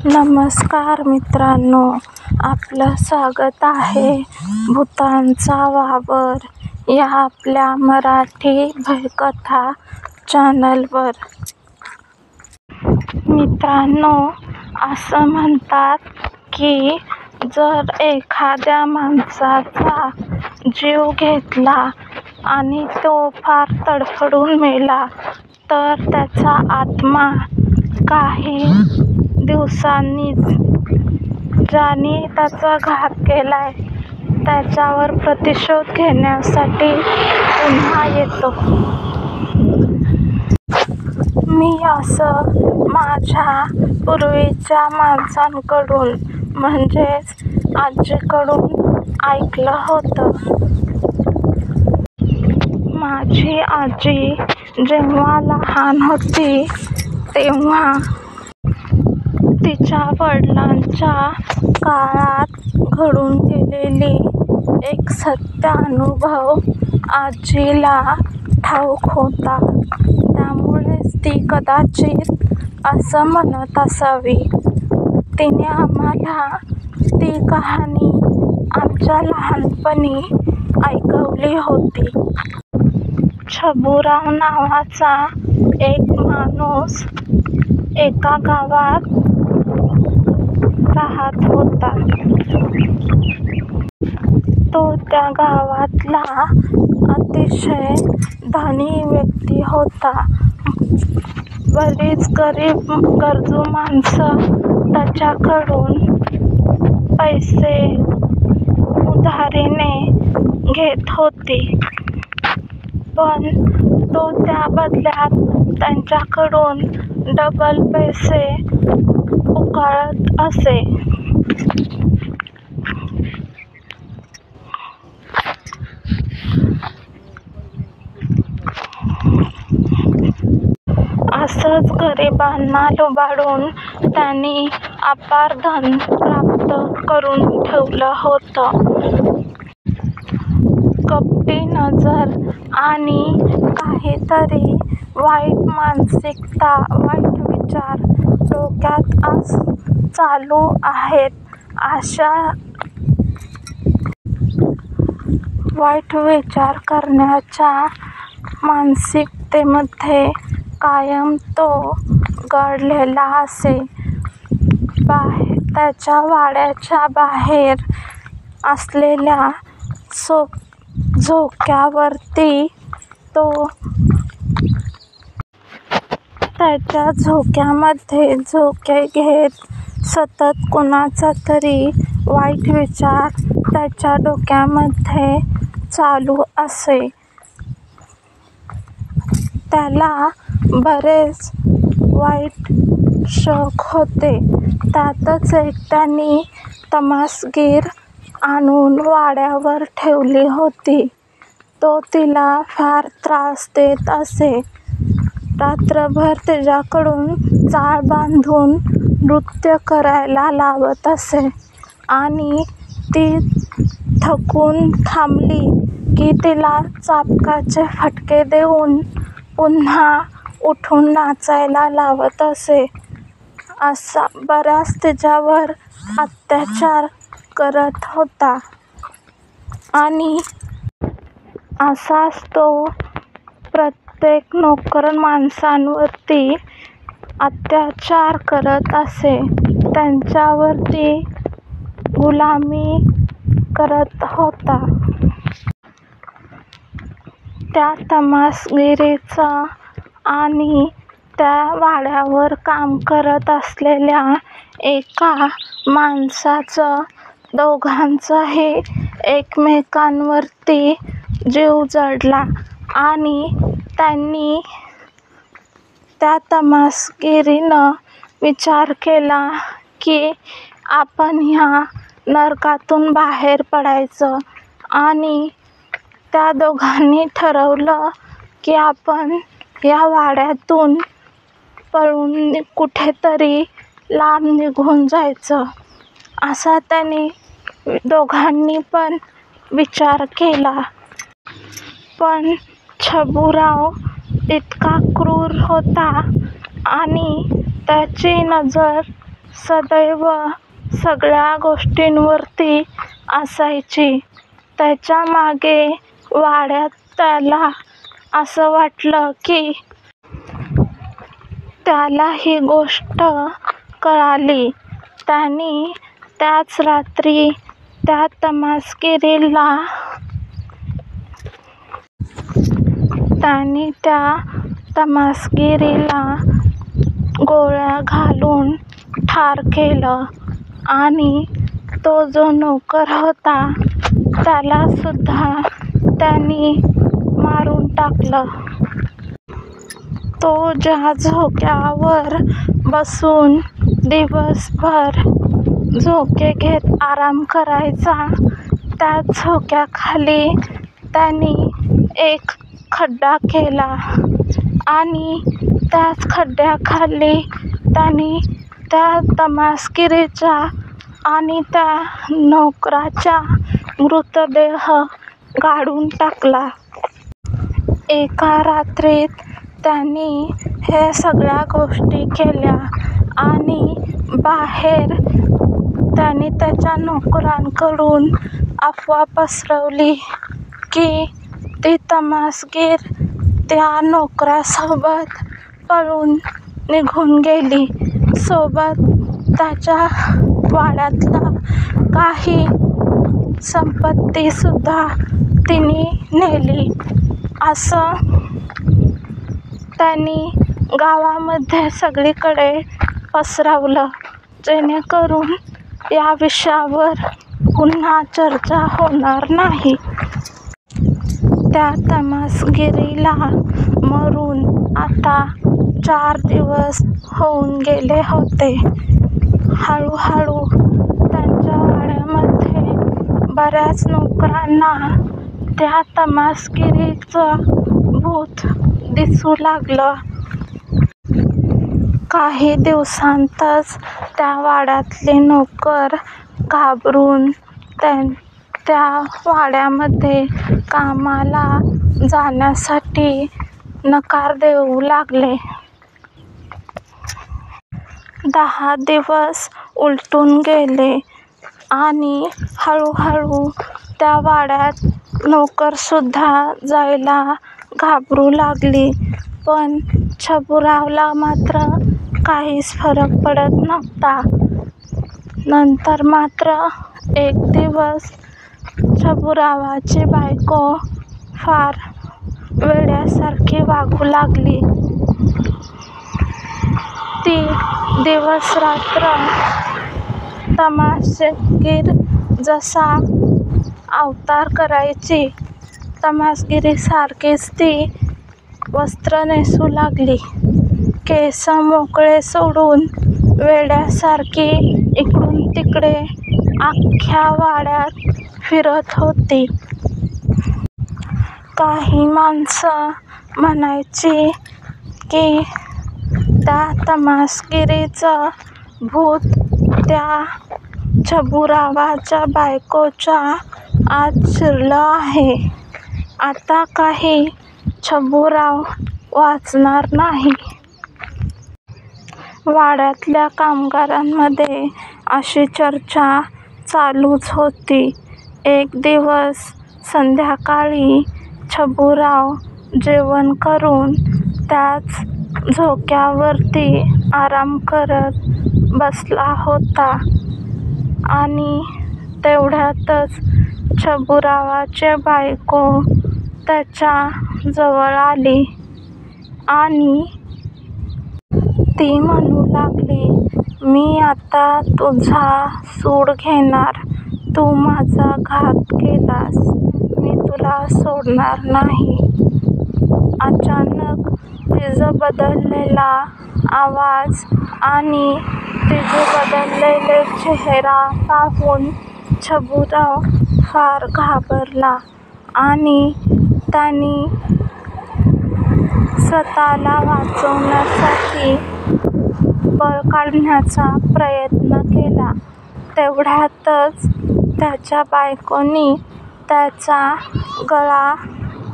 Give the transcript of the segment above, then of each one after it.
नमस्कार मित्रांनो, आपलं स्वागत आहे भूतांचा वावर या आपल्या मराठी भयकथा चॅनलवर. मित्रांनो, असं म्हणतात की जर एखाद्या माणसाचा जीव घेतला आणि तो फार तडफडून मेला तर त्याचा आत्मा काही दिवसांनीच ज्याने त्याचा घात केलाय त्याच्यावर प्रतिशोध घेण्यासाठी पुन्हा येतो. मी असं माझ्या पूर्वीच्या माणसांकडून म्हणजेच आजीकडून ऐकलं होतं. माझी आजी जेव्हा लहान होती तेव्हा तिच्या वडिलांच्या काळात घडून गेलेली एक सत्य अनुभव आजीला ठाऊक होता. त्यामुळेच ती कदाचित असं म्हणत असावी. तिने आम्हाला ती कहाणी आमच्या लहानपणी ऐकवली होती. छबुराव नावाचा एक माणूस एका गावात राहत होता. तो त्या गावातला अतिशय धनी व्यक्ती होता. बरीच गरजू माणसं त्याच्याकडून पैसे उधारीने घेत होती, पण तो त्या बदल्यात त्यांच्याकडून डबल पैसे उकळत असे. असंच गरिबांना लुबाडून त्यांनी अपार धन प्राप्त करून ठेवलं होतं. कपटी नजर आणि काहीतरी वाईट मानसिकता, वाईट विचार डोक्यात चालू आहेत अशा वाईट विचार करण्याच्या मानसिकतेमध्ये कायम तो गढलेला असे. त्याच्या वाड्याच्या बाहेर असलेल्या झोक्यावरती तो त्याच्या झोक्यामध्ये झोके घेत सतत कुणाचा तरी वाईट विचार त्याच्या डोक्यामध्ये चालू असे. त्याला बरेच वाईट शौक होते. त्यातच एक त्यांनी तमासगीर आणून वाड्यावर ठेवली होती. तो तिला फार त्रास देत असे. रात्रभर तिच्याकडून चाळ बांधून नृत्य करायला लावत असे आणि ती थकून थांबली की तिला चाबकाचे फटके देऊन पुन्हा उठून नाचायला लावत असे. असा बराच तिच्यावर अत्याचार करत होता आणि असाच तो प्रत्येक नोकर माणसांवरती अत्याचार करत असे. त्यांच्यावरती गुलामी करत होता. त्या तमासगीरीचा आणि त्या वाड्यावर काम करत असलेल्या एका माणसाचं दोघांचाही एकमेकांवरती जीव जडला आणि त्यांनी त्या तमासगीरीनं विचार केला की आपण ह्या नरकातून बाहेर पडायचं आणि त्या दोघांनी ठरवलं की आपण या वाड्यातून पळून कुठेतरी लांब निघून जायचं. असा त्यांनी दोघांनी पण विचार केला. पण छबुराव इतका क्रूर होता आणि त्याची नजर सदैव सगळ्या गोष्टींवरती असायची. त्याच्या मागे वाड्यात त्याला असं वाटलं की त्याला ही गोष्ट कळाली. त्याने त्याच रात्री त्या तमासगिरीला गोळ्या घालून ठार केलं आणि तो जो नोकर होता त्याला सुद्धा त्यांनी मारून टाकलं. तो ज्या झोक्यावर बसून दिवसभर झोके घेत आराम करायचा, त्या झोक्याखाली त्यांनी एक खड्डा केला आणि त्याच खड्ड्याखाली त्यांनी त्या तमासगिरीचा आणि त्या नोकराचा मृतदेह गाडून टाकला. एका रात्रीत त्यांनी हे सगळ्या गोष्टी केल्या आणि बाहेर त्याने त्याच्या नोकरांकडून अफवा पसरवली की ती तमासगीर त्या नोकरासोबत पळून निघून गेली. सोबत त्याच्या वाड्यातला काही संपत्ती सुद्धा तिने नेली. असं त्यांनी गावामध्ये सगळीकडे पसरवलं, जेणेकरून या विषयावर पुन्हा चर्चा होणार नाही. त्या तमासगिरीला मरून आता 4 दिवस होऊन गेले होते. हळूहळू त्यांच्या वाड्यामध्ये बऱ्याच नोकरांना त्या तमासगिरीचं भूत दिसू लागलं. काही दिवसांतच त्या वाड्यातले नोकर घाबरून त्या वाड्यामध्ये कामाला जाण्यासाठी नकार देऊ लागले. 10 दिवस उलटून गेले आणि हळूहळू त्या वाड्यात नोकरसुद्धा जायला घाबरू लागली. पण छबुरावला मात्र काहीच फरक पडत नव्हता. नंतर मात्र एक दिवस छबुरावाची बायको फार वेड्यासारखी वागू लागली. ती दिवसरात्र तमासगीर जसा अवतार करायची, तमासगिरीसारखीच ती वस्त्र नेसू लागली. केस मोकळे सोडून वेड्यासारखी इकडून तिकडे अख्ख्या वाड्यात फिरत होती. काही माणसं म्हणायची की त्या तमासगिरीचं भूत त्या छबुरावाच्या बायकोच्या आत शिरलं आहे. आता काही छबुराव वाचणार नाही. वाड्यातल्या कामगारांमध्ये अशी चर्चा चालूच होती. एक दिवस संध्याकाळी छबुराव जेवण करून त्याच झोक्यावरती आराम करत बसला होता आणि तेवढ्यातच छबुरावाची बायको त्याच्या जवळ आली आणि ती म्हणू लागली, "मी आता तुझा सूड घेणार. तू माझा घात केलास, मी तुला सोडणार नाही." अचानक तिचा बदललेला आवाज आणि तिचे बदललेले चेहरा पाहून छबुराव फार घाबरला आणि त्याने स्वतःला वाचवण्यासाठी पळ काढण्याचा प्रयत्न केला. तेवढ्यातच त्याच्या बायकोने त्याचा गळा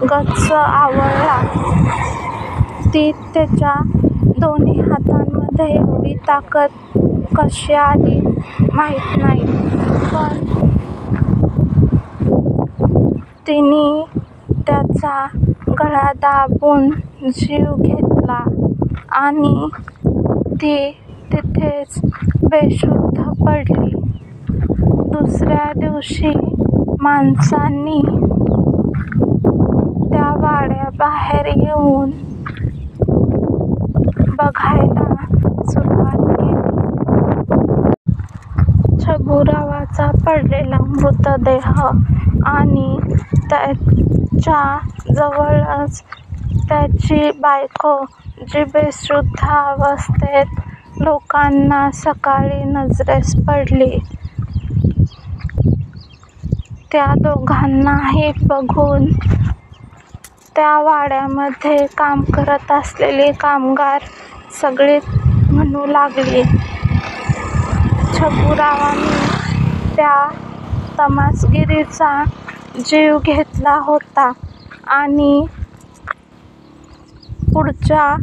गच्च आवळला. ती त्याच्या दोन्ही हातांमध्ये एवढी ताकद कशी आली माहीत नाही, पण तिने त्याचा गळा दाबून जीव घेतला आणि ती तिथेच बेशुद्ध पडली. दुसऱ्या दिवशी माणसांनी त्या वाड्याबाहेर येऊन बघायला सुरुवात केली. छबुरावाचा पडलेला मृतदेह आणि त्याच्या जवळच त्याची बायको, जी बेशुद्ध अवस्थेत लोकांना सकाळी नजरेस पडली. त्या दोघांनाही बघून त्या वाड्यामध्ये काम करत असलेली कामगार सगळी म्हणू लागली, छबुरावाने त्या तमासगिरीचा जीव घेतला होता आणि पुढच्या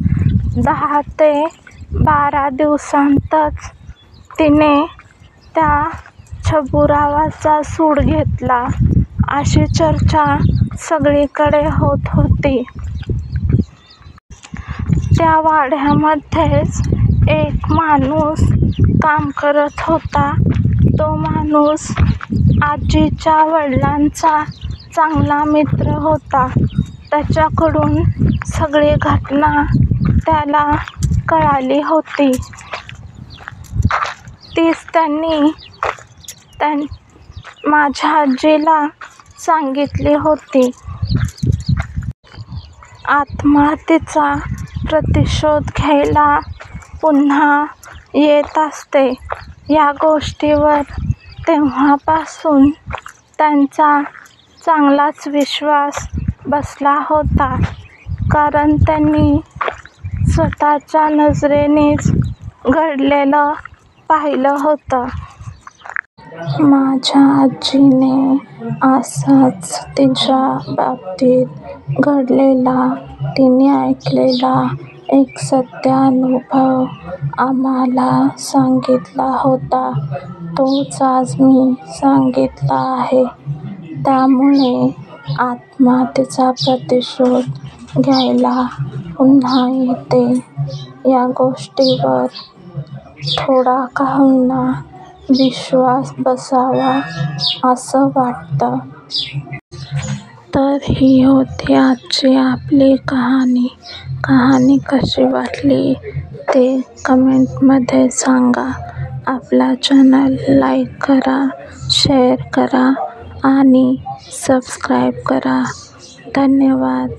10 ते 12 दिवसांतच तिने त्या छबुरावाचा सूड घेतला, अशी चर्चा सगळीकडे होत होती. त्या वाड्यामध्येच एक माणूस काम करत होता. तो माणूस आजीच्या वडिलांचा चांगला मित्र होता. त्याच्याकडून सगळी घटना त्याला कळाली होती. तीच त्यांनी माझ्या आजीला सांगितली होती. आत्मा तिचा प्रतिशोध घ्यायला पुन्हा येत असते, या गोष्टीवर तेव्हापासून त्यांचा चांगलाच विश्वास बसला होता. कारण त्यांनी स्वतःच्या नजरेनेच घडलेलं पाहिलं होतं. माझ्या आजीने असाच तिच्या बाबतीत घडलेला, तिने ऐकलेला एक सत्य अनुभव आम्हाला सांगितला होता. तोच आज मी सांगितला आहे. त्यामुळे आत्मा तिचा प्रतिशोध घ्यायला पुन्हा येते, या गोष्टीवर थोडा का होईना विश्वास बसावा असं वाटतं. तर ही होती आजची आपली कहाणी. कहाणी कशी वाटली ते कमेंटमध्ये सांगा. आपला चॅनल लाईक करा, शेअर करा आणि सबस्क्राईब करा. धन्यवाद.